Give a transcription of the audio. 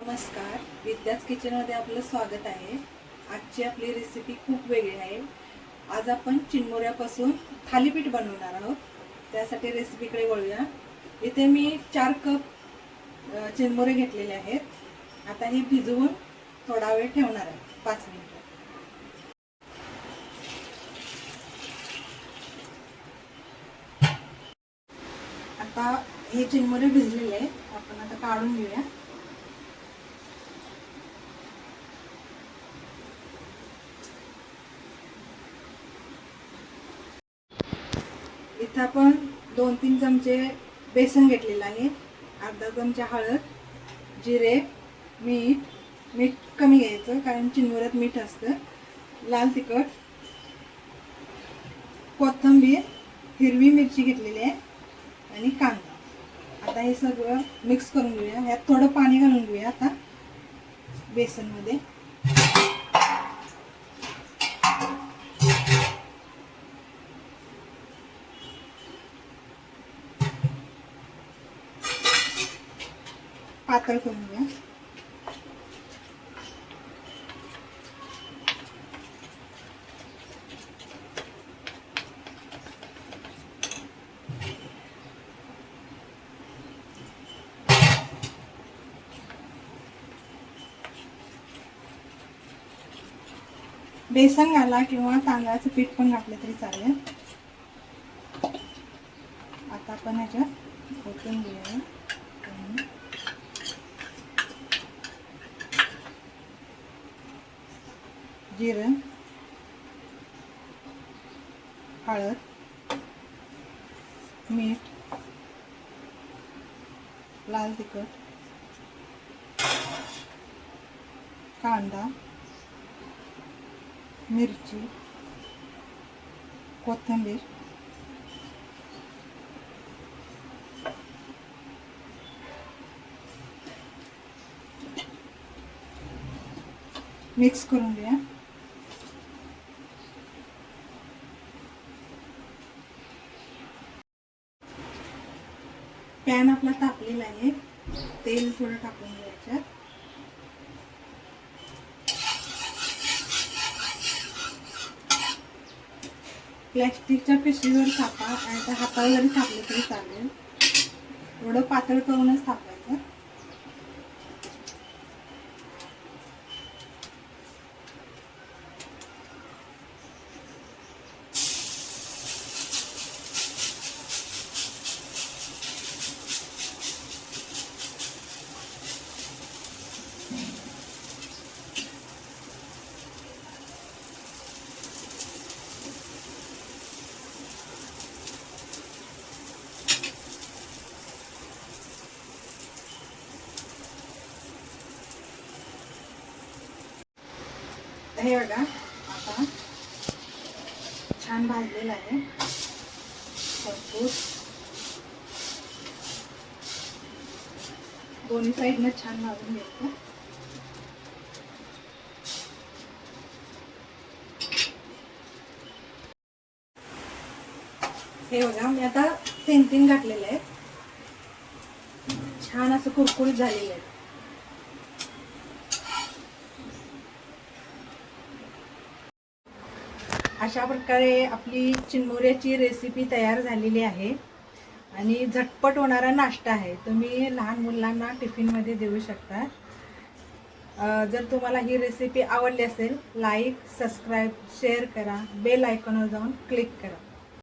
नमस्कार, विद्याच किचनमध्ये आपलं स्वागत आहे। आजची आपली रेसिपी खूप वेगळी आहे। आज आपण चिरमुऱ्यापासून थालीपीठ बनवणार आहोत। त्यासाठी रेसिपीकडे वळूया। इथे मी 4 कप चिरमुरे घेतलेले आहेत। आता हे भिजवून थोडा वेळ ठेवणार आहे, 5 मिनिट। आता हे चिरमुरे भिजलेले आहेत, आपण आता काढून घेऊया। इथं आपण 2-3 चमचे बेसन घेतलेलं आहे, अर्धा चमचा हळद, जिरे, मीठ कमी घ्यायचं कारण चिरमुऱ्यात मीठ असतं, लाल तिखट, कोथिंबीर, हिरवी मिरची घेतलेली आहे आणि कांदा। आता हे सगळं मिक्स करून घेऊया। ह्यात थोडं पाणी घालून घेऊया आता बेसनमध्ये। पातळ करून घ्या। बेसन घाला किंवा तांदळाचं पीठ पण घातलं तरी चालेल। आता आपण ह्याच्यात ओतून घेऊया। जिरं, हळद, मीठ, लाल तिखट, कांदा, मिरची, कोथिंबीर, मिक्स करून घ्या। पॅन आपला तापलेला आहे, तेल थोडं टाकून घ्यायचं। प्लॅस्टिकच्या पिशवीवर थापा, आणि हातावर जरी थापले तरी चालेल, थोडं पातळ करूनच थापायचं। हे बघा, आता छान भाजलेलं आहे भरपूर, दोन्ही साईडनं छान भाजून घ्यायचं। हे बघा, मी आता 3 घातलेले आहेत, छान असं कुरकुरीत झालेलं आहे। अशा प्रकारे आपली चिरमुऱ्याची रेसिपी तयार झालेली आहे आणि झटपट होणारा नाश्ता आहे। तुम्ही लहान मुलांना टिफिनमध्ये देऊ शकता। जर तुम्हाला ही रेसिपी आवडली असेल, लाईक, सबस्क्राईब, शेअर करा, बेल आयकॉनवर जाऊन क्लिक करा।